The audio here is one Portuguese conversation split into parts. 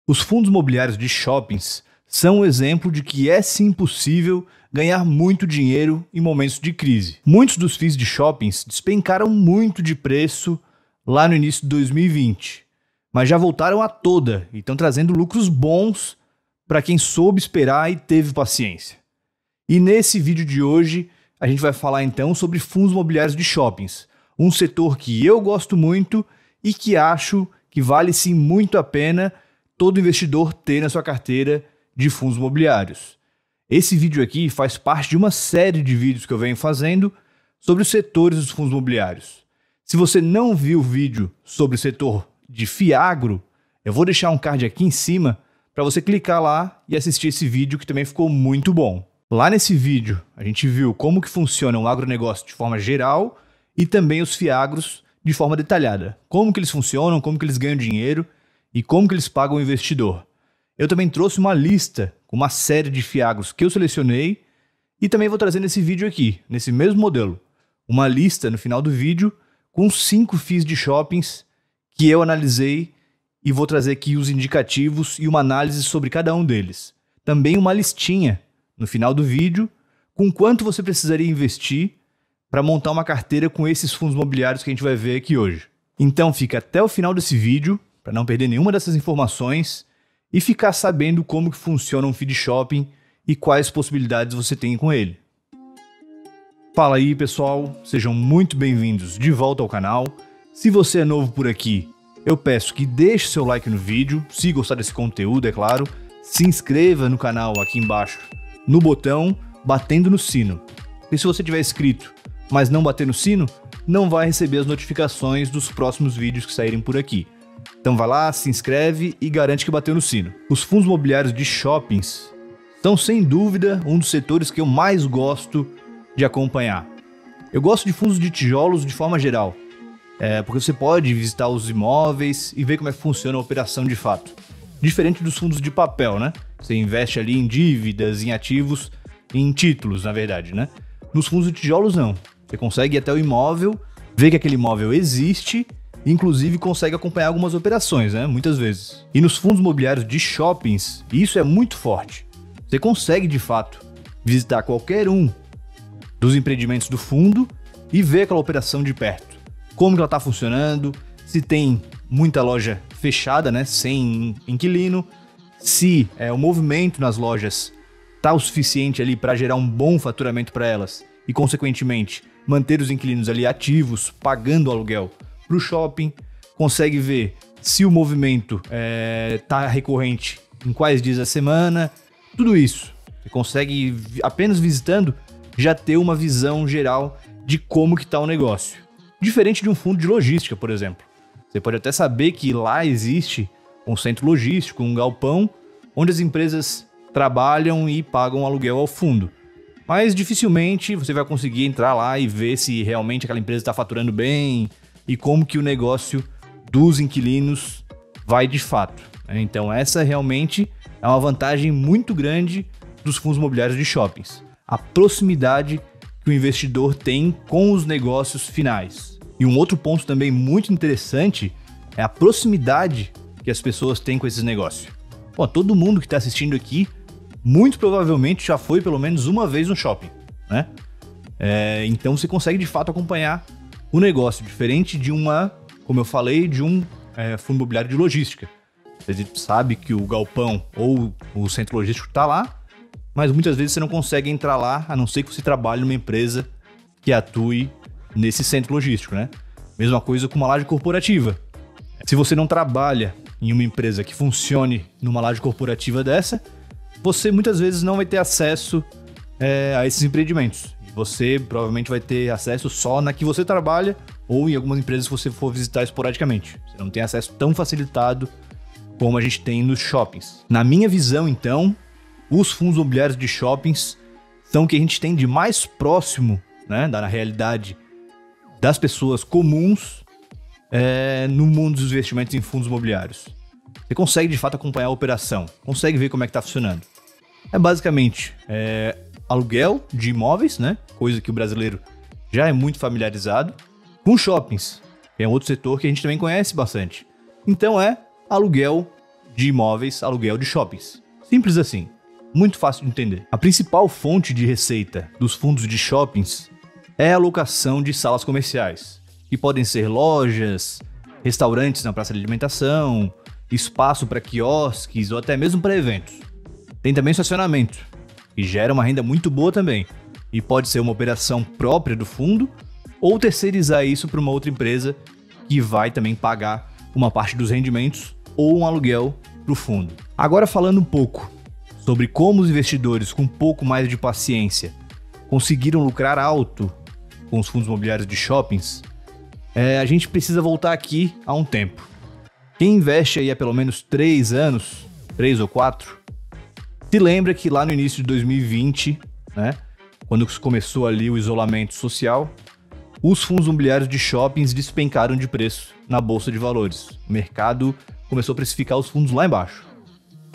Os fundos imobiliários de shoppings são um exemplo de que é sim possível ganhar muito dinheiro em momentos de crise. Muitos dos FIIs de shoppings despencaram muito de preço lá no início de 2020, mas já voltaram a toda e estão trazendo lucros bons para quem soube esperar e teve paciência. E nesse vídeo de hoje a gente vai falar então sobre fundos imobiliários de shoppings, um setor que eu gosto muito e que acho que vale sim muito a pena todo investidor ter na sua carteira de fundos imobiliários. Esse vídeo aqui faz parte de uma série de vídeos que eu venho fazendo sobre os setores dos fundos imobiliários. Se você não viu o vídeo sobre o setor de Fiagro, eu vou deixar um card aqui em cima para você clicar lá e assistir esse vídeo que também ficou muito bom. Lá nesse vídeo a gente viu como que funciona o agronegócio de forma geral e também os Fiagros de forma detalhada. Como que eles funcionam, como que eles ganham dinheiro e como que eles pagam o investidor. Eu também trouxe uma lista com uma série de Fiagros que eu selecionei e também vou trazer nesse vídeo aqui, nesse mesmo modelo, uma lista no final do vídeo com 5 FIIs de shoppings que eu analisei e vou trazer aqui os indicativos e uma análise sobre cada um deles. Também uma listinha no final do vídeo com quanto você precisaria investir para montar uma carteira com esses fundos imobiliários que a gente vai ver aqui hoje. Então fica até o final desse vídeo para não perder nenhuma dessas informações e ficar sabendo como que funciona um FII de shopping e quais possibilidades você tem com ele. Fala aí pessoal, sejam muito bem-vindos de volta ao canal. Se você é novo por aqui, eu peço que deixe seu like no vídeo, se gostar desse conteúdo, é claro. Se inscreva no canal aqui embaixo, no botão, batendo no sino. E se você tiver inscrito, mas não bater no sino, não vai receber as notificações dos próximos vídeos que saírem por aqui. Então vai lá, se inscreve e garante que bateu no sino. Os fundos imobiliários de shoppings são sem dúvida um dos setores que eu mais gosto de acompanhar. Eu gosto de fundos de tijolos de forma geral, porque você pode visitar os imóveis e ver como é que funciona a operação de fato. Diferente dos fundos de papel, né? Você investe ali em dívidas, em ativos, em títulos, na verdade, né? Nos fundos de tijolos não. Você consegue ir até o imóvel, ver que aquele imóvel existe, inclusive consegue acompanhar algumas operações, né? Muitas vezes. E nos fundos imobiliários de shoppings, isso é muito forte. Você consegue, de fato, visitar qualquer um dos empreendimentos do fundo e ver aquela operação de perto. Como que ela está funcionando, se tem muita loja fechada, né? Sem inquilino, se o movimento nas lojas está o suficiente ali para gerar um bom faturamento para elas e, consequentemente, manter os inquilinos ali ativos, pagando o aluguel para o shopping, consegue ver se o movimento está recorrente em quais dias da semana, tudo isso. Você consegue, apenas visitando, já ter uma visão geral de como que está o negócio. Diferente de um fundo de logística, por exemplo. Você pode até saber que lá existe um centro logístico, um galpão, onde as empresas trabalham e pagam aluguel ao fundo. Mas dificilmente você vai conseguir entrar lá e ver se realmente aquela empresa está faturando bem e como que o negócio dos inquilinos vai de fato. Então essa realmente é uma vantagem muito grande dos fundos imobiliários de shoppings. A proximidade que o investidor tem com os negócios finais. E um outro ponto também muito interessante é a proximidade que as pessoas têm com esses negócios. Bom, todo mundo que está assistindo aqui muito provavelmente já foi pelo menos uma vez no shopping, né? Então você consegue de fato acompanhar o negócio, diferente de como eu falei, de um fundo imobiliário de logística. Você sabe que o galpão ou o centro logístico está lá, mas muitas vezes você não consegue entrar lá, a não ser que você trabalhe numa empresa que atue nesse centro logístico, né? Mesma coisa com uma laje corporativa. Se você não trabalha em uma empresa que funcione numa laje corporativa dessa, você muitas vezes não vai ter acesso a esses empreendimentos. Você provavelmente vai ter acesso só na que você trabalha ou em algumas empresas que você for visitar esporadicamente. Você não tem acesso tão facilitado como a gente tem nos shoppings. Na minha visão, então, os fundos imobiliários de shoppings são o que a gente tem de mais próximo, né, da realidade das pessoas comuns no mundo dos investimentos em fundos imobiliários. Você consegue de fato acompanhar a operação, consegue ver como é que está funcionando. É basicamente aluguel de imóveis, né? Coisa que o brasileiro já é muito familiarizado, com shoppings, que é outro setor que a gente também conhece bastante. Então é aluguel de imóveis, aluguel de shoppings. Simples assim, muito fácil de entender. A principal fonte de receita dos fundos de shoppings é a locação de salas comerciais, que podem ser lojas, restaurantes na praça de alimentação, espaço para quiosques ou até mesmo para eventos. Tem também estacionamento, que gera uma renda muito boa também, e pode ser uma operação própria do fundo ou terceirizar isso para uma outra empresa que vai também pagar uma parte dos rendimentos ou um aluguel para o fundo. Agora falando um pouco sobre como os investidores com um pouco mais de paciência conseguiram lucrar alto com os fundos imobiliários de shoppings, a gente precisa voltar aqui a um tempo. Quem investe aí há pelo menos 3 anos, 3 ou 4, se lembra que lá no início de 2020, né, quando começou ali o isolamento social, os fundos imobiliários de shoppings despencaram de preço na bolsa de valores. O mercado começou a precificar os fundos lá embaixo.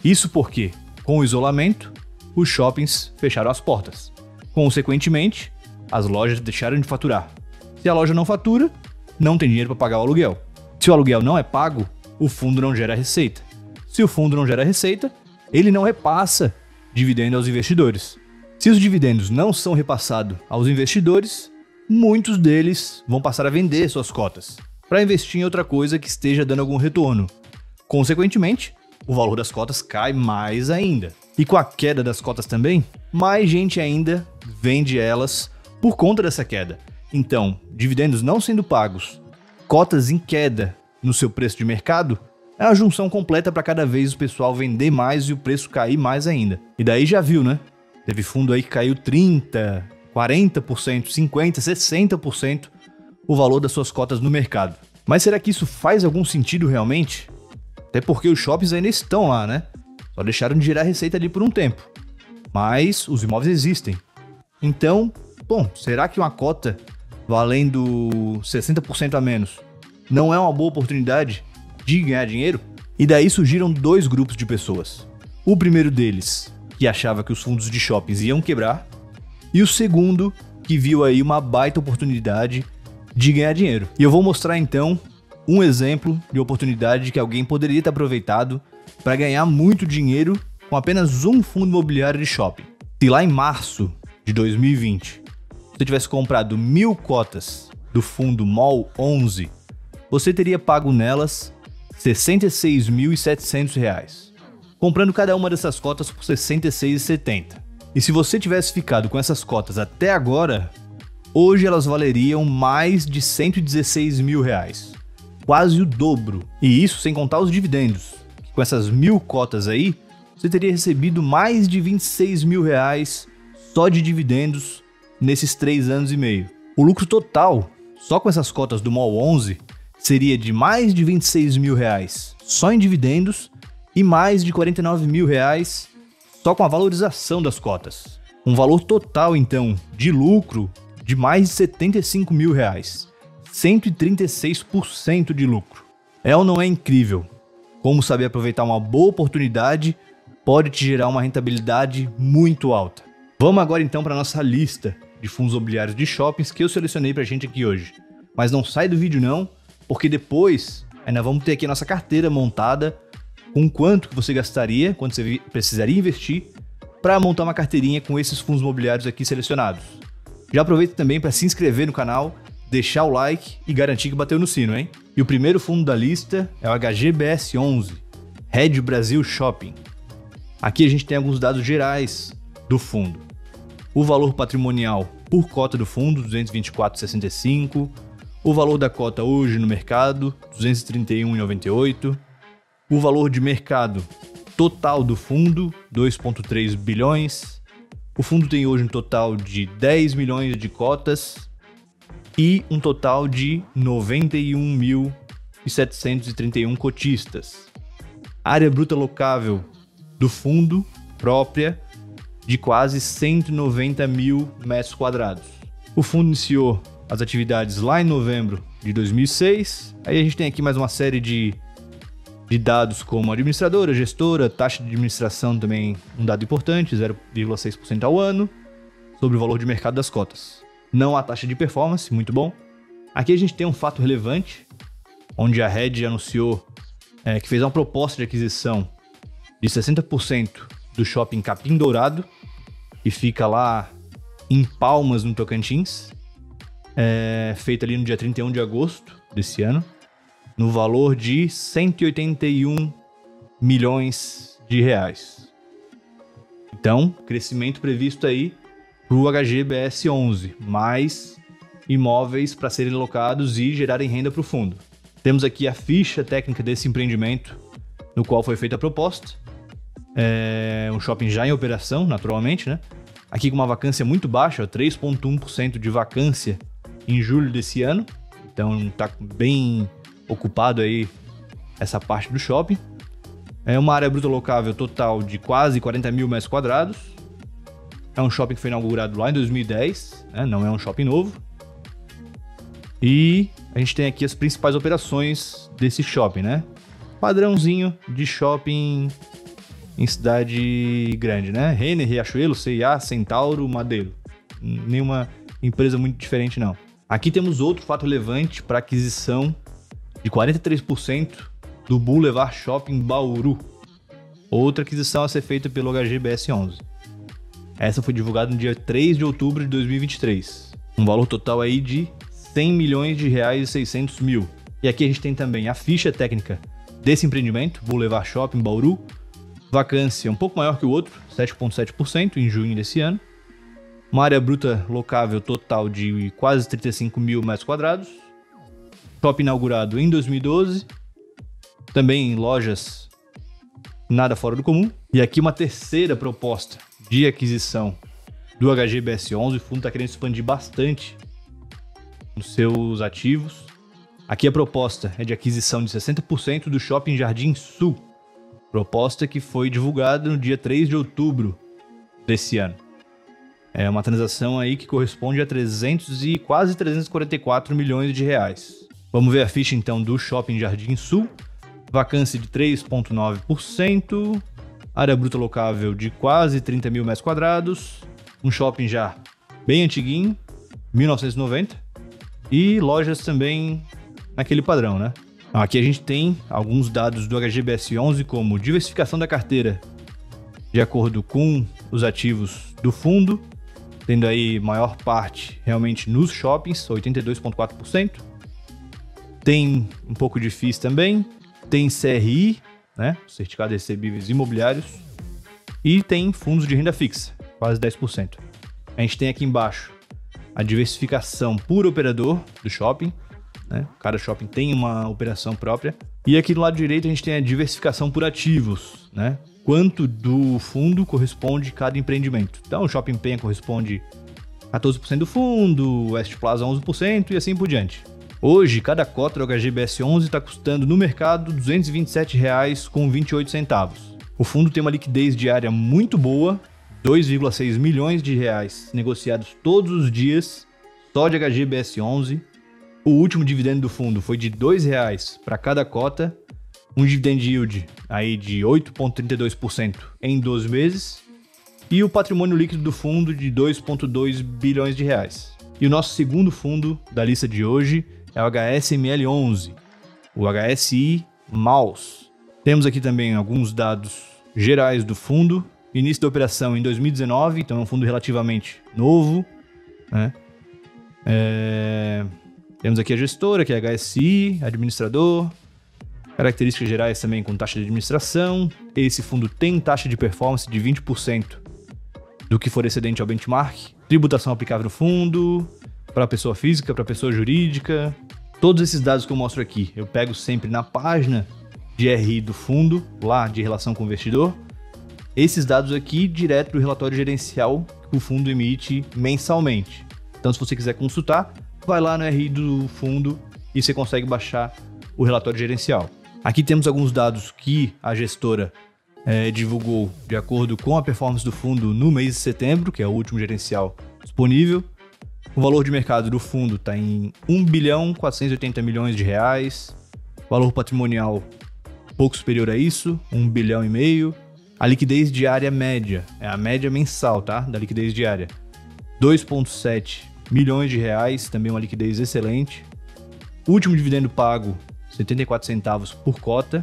Isso porque, com o isolamento, os shoppings fecharam as portas. Consequentemente, as lojas deixaram de faturar. Se a loja não fatura, não tem dinheiro para pagar o aluguel. Se o aluguel não é pago, o fundo não gera receita. Se o fundo não gera receita, ele não repassa dividendo aos investidores. Se os dividendos não são repassados aos investidores, muitos deles vão passar a vender suas cotas para investir em outra coisa que esteja dando algum retorno. Consequentemente, o valor das cotas cai mais ainda. E com a queda das cotas também, mais gente ainda vende elas por conta dessa queda. Então, dividendos não sendo pagos, cotas em queda no seu preço de mercado, é a junção completa para cada vez o pessoal vender mais e o preço cair mais ainda. E daí já viu, né? Teve fundo aí que caiu 30%, 40%, 50%, 60% o valor das suas cotas no mercado. Mas será que isso faz algum sentido realmente? Até porque os shoppings ainda estão lá, né? Só deixaram de gerar receita ali por um tempo. Mas os imóveis existem. Então, bom, será que uma cota valendo 60% a menos não é uma boa oportunidade de ganhar dinheiro? E daí surgiram 2 grupos de pessoas. O primeiro deles, que achava que os fundos de shoppings iam quebrar, e o segundo, que viu aí uma baita oportunidade de ganhar dinheiro. E eu vou mostrar então um exemplo de oportunidade que alguém poderia ter aproveitado para ganhar muito dinheiro com apenas um fundo imobiliário de shopping. Se lá em março de 2020 você tivesse comprado 1.000 cotas do fundo MOL 11, você teria pago nelas R$ 66.700, comprando cada uma dessas cotas por R$ 66,70. E se você tivesse ficado com essas cotas até agora, hoje elas valeriam mais de R$ 116 mil, quase o dobro. E isso sem contar os dividendos. Com essas 1.000 cotas aí, você teria recebido mais de R$ 26 mil só de dividendos nesses 3 anos e meio. O lucro total, só com essas cotas do MOL 11, seria de mais de R$ 26 mil só em dividendos e mais de R$ 49 mil só com a valorização das cotas. Um valor total, então, de lucro de mais de R$ 75 mil, 136% de lucro. É ou não é incrível? Como saber aproveitar uma boa oportunidade pode te gerar uma rentabilidade muito alta. Vamos agora então para a nossa lista de fundos imobiliários de shoppings que eu selecionei para a gente aqui hoje. Mas não sai do vídeo não, porque depois ainda vamos ter aqui a nossa carteira montada com quanto que você gastaria, quanto você precisaria investir para montar uma carteirinha com esses fundos imobiliários aqui selecionados. Já aproveita também para se inscrever no canal, deixar o like e garantir que bateu no sino, hein? E o primeiro fundo da lista é o HGBS 11, Red Brasil Shopping. Aqui a gente tem alguns dados gerais do fundo. O valor patrimonial por cota do fundo, 224,65. O valor da cota hoje no mercado, 231,98. O valor de mercado total do fundo, 2,3 bilhões. O fundo tem hoje um total de 10 milhões de cotas e um total de 91.731 cotistas. Área bruta locável do fundo própria de quase 190 mil metros quadrados. O fundo iniciou as atividades lá em novembro de 2006. Aí a gente tem aqui mais uma série de dados como administradora, gestora, taxa de administração também um dado importante, 0,6% ao ano, sobre o valor de mercado das cotas. Não há taxa de performance, muito bom. Aqui a gente tem um fato relevante, onde a Red anunciou que fez uma proposta de aquisição de 60% do shopping Capim Dourado, que fica lá em Palmas, no Tocantins, feita ali no dia 31 de agosto desse ano, no valor de 181 milhões de reais. Então, crescimento previsto aí para o HGBS 11, mais imóveis para serem locados e gerarem renda para o fundo. Temos aqui a ficha técnica desse empreendimento, no qual foi feita a proposta. Um shopping já em operação, naturalmente, né? Aqui com uma vacância muito baixa, 3,1% de vacância em julho desse ano. Então está bem ocupado aí essa parte do shopping. Uma área bruta locável total de quase 40 mil metros quadrados. É um shopping que foi inaugurado lá em 2010, né? Não é um shopping novo. E a gente tem aqui as principais operações desse shopping, né? Padrãozinho de shopping em cidade grande, né? Renner, Riachuelo, C&A, Centauro, Madeiro. Nenhuma empresa muito diferente, não. Aqui temos outro fato relevante para aquisição de 43% do Boulevard Shopping Bauru. Outra aquisição a ser feita pelo HGBS 11. Essa foi divulgada no dia 3 de outubro de 2023. Um valor total aí de 100 milhões de reais e 600 mil. E aqui a gente tem também a ficha técnica desse empreendimento, Boulevard Shopping Bauru. Vacância um pouco maior que o outro, 7,7% em junho desse ano. Uma área bruta locável total de quase 35 mil metros quadrados. Shopping inaugurado em 2012. Também lojas nada fora do comum. E aqui uma terceira proposta de aquisição do HGBS 11. O fundo está querendo expandir bastante nos seus ativos. Aqui a proposta é de aquisição de 60% do Shopping Jardim Sul. Proposta que foi divulgada no dia 3 de outubro desse ano. É uma transação aí que corresponde a quase 344 milhões de reais. Vamos ver a ficha então do Shopping Jardim Sul. Vacância de 3,9%. Área bruta locável de quase 30 mil metros quadrados. Um shopping já bem antiguinho, 1990. E lojas também naquele padrão, né? Aqui a gente tem alguns dados do HGBS 11, como diversificação da carteira de acordo com os ativos do fundo, tendo aí maior parte realmente nos shoppings, 82,4%. Tem um pouco de FIIs também, tem CRI, né, Certificado de Recebíveis Imobiliários, e tem fundos de renda fixa, quase 10%. A gente tem aqui embaixo a diversificação por operador do shopping, né? Cada shopping tem uma operação própria. E aqui do lado direito a gente tem a diversificação por ativos, né? Quanto do fundo corresponde cada empreendimento. Então o Shopping Penha corresponde a 14% do fundo, o West Plaza 11% e assim por diante. Hoje, cada cota do HGBS 11 está custando no mercado R$ 227,28. O fundo tem uma liquidez diária muito boa, 2,6 milhões de reais negociados todos os dias, só de HGBS 11. O último dividendo do fundo foi de R$ 2,00 para cada cota, um dividend yield aí de 8,32% em 12 meses e o patrimônio líquido do fundo de 2,2 bilhões de reais. E o nosso segundo fundo da lista de hoje é o HSML 11, o HSI Maus. Temos aqui também alguns dados gerais do fundo. Início da operação em 2019, então é um fundo relativamente novo, né? Temos aqui a gestora, que é a HSI, administrador, características gerais também com taxa de administração. Esse fundo tem taxa de performance de 20% do que for excedente ao benchmark. Tributação aplicável no fundo, para pessoa física, para pessoa jurídica. Todos esses dados que eu mostro aqui, eu pego sempre na página de RI do fundo, lá de relação com o investidor. Esses dados aqui direto do relatório gerencial que o fundo emite mensalmente. Então, se você quiser consultar, vai lá no RI do fundo e você consegue baixar o relatório gerencial. Aqui temos alguns dados que a gestora divulgou de acordo com a performance do fundo no mês de setembro, que é o último gerencial disponível. O valor de mercado do fundo está em 1.480 bilhões de reais. Valor patrimonial pouco superior a isso, 1,5 bilhão. A liquidez diária média, é a média mensal, tá? Da liquidez diária, 2,7 milhões de reais, também uma liquidez excelente. O último dividendo pago, 74 centavos por cota.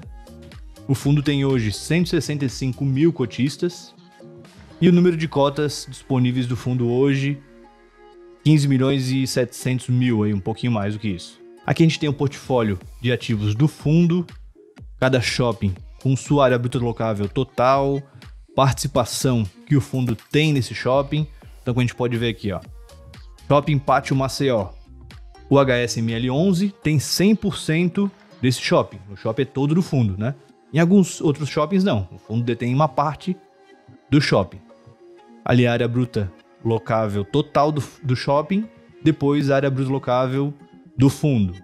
O fundo tem hoje 165 mil cotistas e o número de cotas disponíveis do fundo hoje, 15 milhões e 700 mil, aí, um pouquinho mais do que isso. Aqui a gente tem um portfólio de ativos do fundo, cada shopping com sua área bruta locável total, participação que o fundo tem nesse shopping. Então, como a gente pode ver aqui, ó, Shopping Pátio Maceió, o HSML11 tem 100% desse shopping. O shopping é todo do fundo, né? Em alguns outros shoppings, não. O fundo detém uma parte do shopping. Ali a área bruta locável total do shopping, depois a área bruta locável do fundo.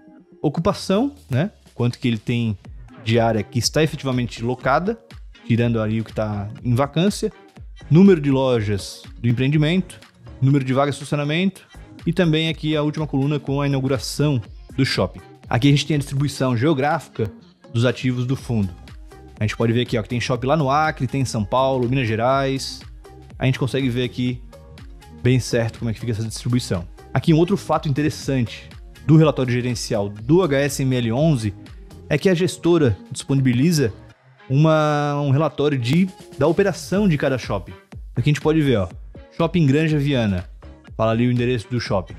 Ocupação, né? Quanto que ele tem de área que está efetivamente locada, tirando ali o que está em vacância. Número de lojas do empreendimento, número de vagas de estacionamento e também aqui a última coluna com a inauguração do shopping. Aqui a gente tem a distribuição geográfica dos ativos do fundo. A gente pode ver aqui, ó, que tem shopping lá no Acre, tem em São Paulo, Minas Gerais. A gente consegue ver aqui bem certo como é que fica essa distribuição. Aqui um outro fato interessante do relatório gerencial do HSML11 é que a gestora disponibiliza um relatório da operação de cada shopping. Aqui a gente pode ver, ó, Shopping Granja Viana, fala ali o endereço do shopping.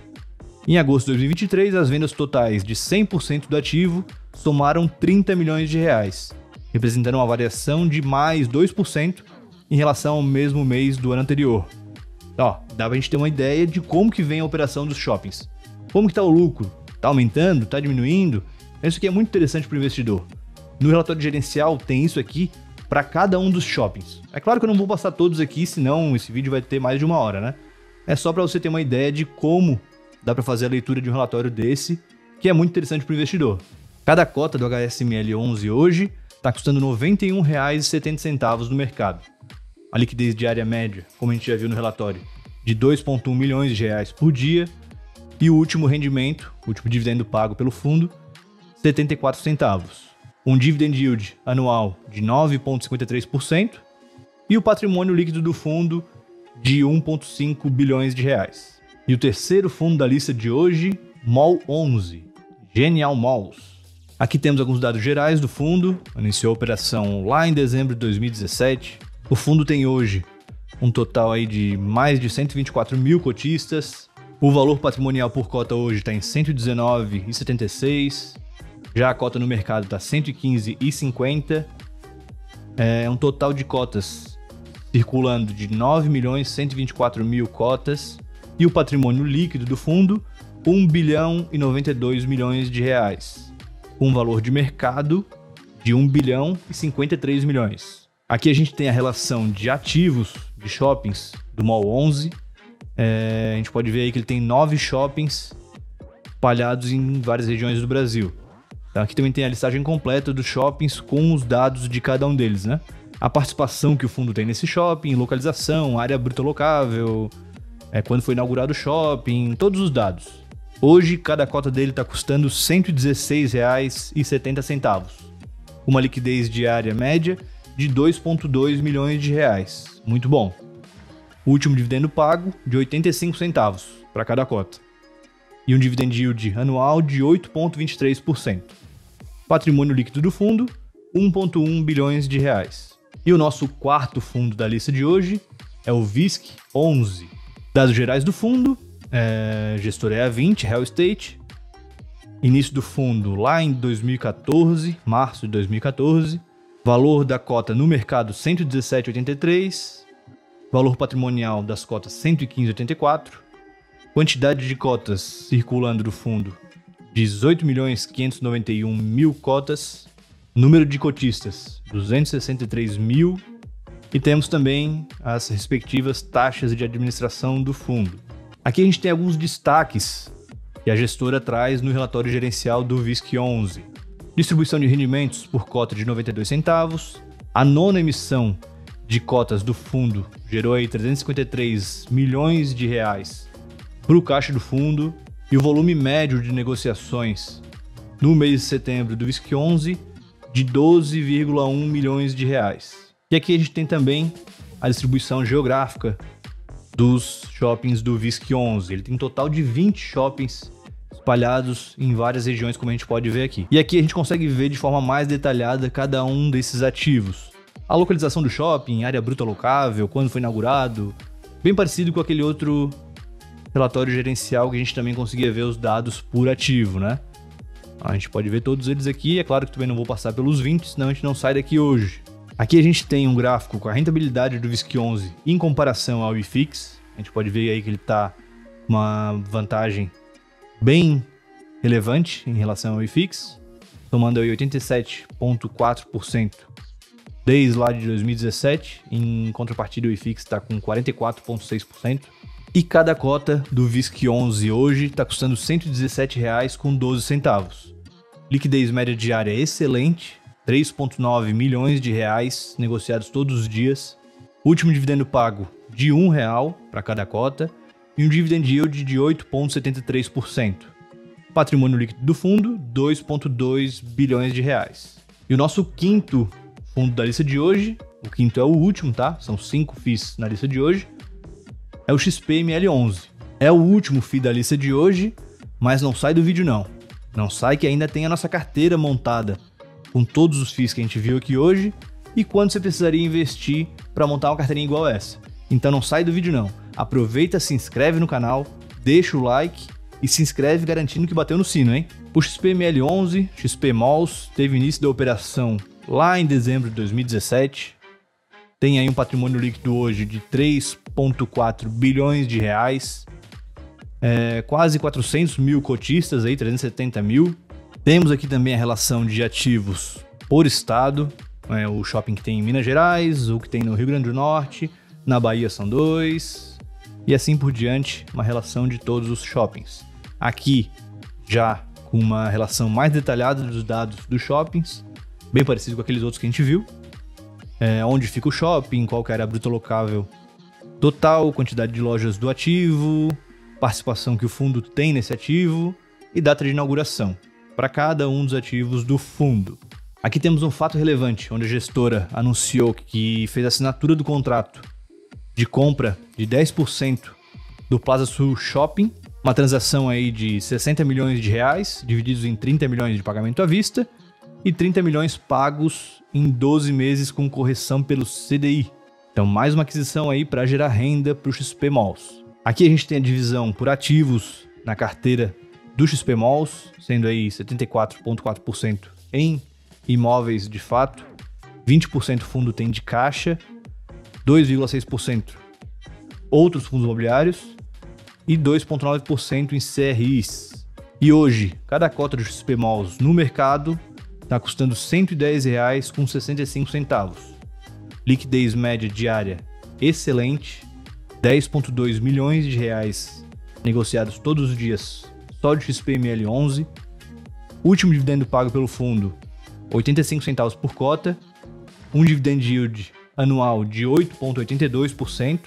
Em agosto de 2023, as vendas totais de 100% do ativo somaram 30 milhões de reais, representando uma variação de mais 2% em relação ao mesmo mês do ano anterior. Ó, dá pra gente ter uma ideia de como que vem a operação dos shoppings. Como que tá o lucro? Tá aumentando? Tá diminuindo? Isso aqui é muito interessante para o investidor. No relatório gerencial tem isso aqui para cada um dos shoppings. É claro que eu não vou passar todos aqui, senão esse vídeo vai ter mais de 1 hora, né? É só para você ter uma ideia de como dá para fazer a leitura de um relatório desse, que é muito interessante para o investidor. Cada cota do HSML11 hoje está custando R$ 91,70 no mercado. A liquidez diária média, como a gente já viu no relatório, de 2,1 milhões de reais por dia. E o último rendimento, o último dividendo pago pelo fundo, 74 centavos. Um dividend yield anual de 9,53% e o patrimônio líquido do fundo de 1,5 bilhões de reais. E o terceiro fundo da lista de hoje, MOL 11, Genial Malls. Aqui temos alguns dados gerais do fundo, iniciou a operação lá em dezembro de 2017. O fundo tem hoje um total aí de mais de 124 mil cotistas. O valor patrimonial por cota hoje está em R$ 119,76. Já a cota no mercado está R$ 115,50. É um total de cotas circulando de 9.124.000 cotas. E o patrimônio líquido do fundo, 1 bilhão e 92 milhões de reais. Com um valor de mercado de 1 bilhão e 53 milhões. Aqui a gente tem a relação de ativos de shoppings do MOL 11. A gente pode ver aí que ele tem 9 shoppings espalhados em várias regiões do Brasil. Então aqui também tem a listagem completa dos shoppings com os dados de cada um deles, né? A participação que o fundo tem nesse shopping, localização, área bruta locável, quando foi inaugurado o shopping, todos os dados. Hoje, cada cota dele está custando R$ 116,70. Uma liquidez diária média de 2,2 milhões de reais. Muito bom. O último dividendo pago de 85 centavos para cada cota. E um dividend yield anual de 8,23%. Patrimônio líquido do fundo, 1,1 bilhões de reais. E o nosso quarto fundo da lista de hoje é o VISC 11. Dados gerais do fundo, gestor é a 20, Real Estate. Início do fundo lá em 2014, março de 2014. Valor da cota no mercado 117,83. Valor patrimonial das cotas 115,84. Quantidade de cotas circulando do fundo 18.591.000 cotas. Número de cotistas 263.000. E temos também as respectivas taxas de administração do fundo. Aqui a gente tem alguns destaques que a gestora traz no relatório gerencial do VISC 11. Distribuição de rendimentos por cota de 92 centavos. A nona emissão de cotas do fundo gerou aí 353 milhões de reais para o caixa do fundo. E o volume médio de negociações no mês de setembro do VISC 11 de 12,1 milhões de reais. E aqui a gente tem também a distribuição geográfica dos shoppings do VISC 11. Ele tem um total de 20 shoppings espalhados em várias regiões, como a gente pode ver aqui. E aqui a gente consegue ver de forma mais detalhada cada um desses ativos. A localização do shopping, área bruta alocável, quando foi inaugurado, bem parecido com aquele outro relatório gerencial que a gente também conseguia ver os dados por ativo, né? A gente pode ver todos eles aqui, é claro que também não vou passar pelos 20, senão a gente não sai daqui hoje. Aqui a gente tem um gráfico com a rentabilidade do VISC11 em comparação ao IFIX. A gente pode ver aí que ele está com uma vantagem bem relevante em relação ao IFIX, tomando aí 87,4% desde lá de 2017, em contrapartida o IFIX está com 44,6%. E cada cota do VISC11 hoje está custando R$ 117,12. Liquidez média diária excelente, 3,9 milhões de reais negociados todos os dias. Último dividendo pago de R$ 1 para cada cota e um dividend yield de 8,73%. Patrimônio líquido do fundo, 2,2 bilhões de reais. E o nosso quinto fundo da lista de hoje, o quinto é o último, tá? São 5 FIIs na lista de hoje. É o XPML11. É o último FII da lista de hoje, mas não sai do vídeo não. Não sai que ainda tem a nossa carteira montada com todos os FIIs que a gente viu aqui hoje e quanto você precisaria investir para montar uma carteirinha igual essa. Então não sai do vídeo não. Aproveita, se inscreve no canal, deixa o like e se inscreve garantindo que bateu no sino, hein? O XPML11, XPMOLs, teve início da operação lá em dezembro de 2017. Tem aí um patrimônio líquido hoje de 3,4 bilhões de reais. Quase 400 mil cotistas, aí, 370 mil. Temos aqui também a relação de ativos por estado. O shopping que tem em Minas Gerais, o que tem no Rio Grande do Norte, na Bahia são 2. E assim por diante, uma relação de todos os shoppings. Aqui, já com uma relação mais detalhada dos dados dos shoppings, bem parecido com aqueles outros que a gente viu. Onde fica o shopping, qual que era a bruta alocável total, quantidade de lojas do ativo, participação que o fundo tem nesse ativo e data de inauguração para cada um dos ativos do fundo. Aqui temos um fato relevante, onde a gestora anunciou que fez a assinatura do contrato de compra de 10% do Plaza Sul Shopping, uma transação aí de 60 milhões de reais, divididos em 30 milhões de pagamento à vista e 30 milhões pagos em 12 meses com correção pelo CDI. Então mais uma aquisição aí para gerar renda para o XPMOLs. Aqui a gente tem a divisão por ativos na carteira do XPMOLs, sendo aí 74,4% em imóveis de fato, 20% fundo tem de caixa, 2,6% outros fundos imobiliários e 2,9% em CRIs. E hoje, cada cota do XPMOLs no mercado está custando R$ 110,65. Liquidez média diária excelente, 10,2 milhões de reais negociados todos os dias só de XPML11. Último dividendo pago pelo fundo, 85 centavos por cota, um dividend yield anual de 8,82%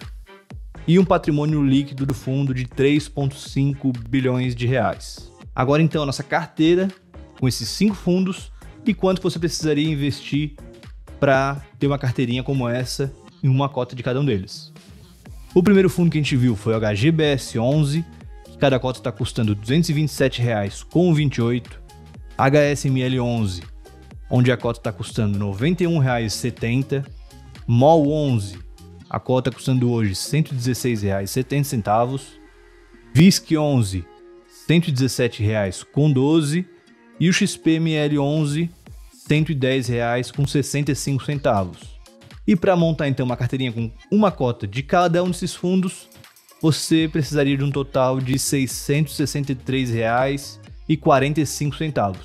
e um patrimônio líquido do fundo de 3,5 bilhões de reais. Agora então a nossa carteira com esses 5 fundos e quanto você precisaria investir para ter uma carteirinha como essa em uma cota de cada um deles. O primeiro fundo que a gente viu foi o HGBS11, que cada cota está custando R$ 227,28. HSML11, onde a cota está custando R$ 91,70. MOL11, a cota custando hoje R$ 116,70. VISC11, R$ 117,12. E o XPML11, R$ 110,65. E para montar então uma carteirinha com uma cota de cada um desses fundos, você precisaria de um total de R$ 663,45.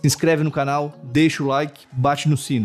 Se inscreve no canal, deixa o like, bate no sino.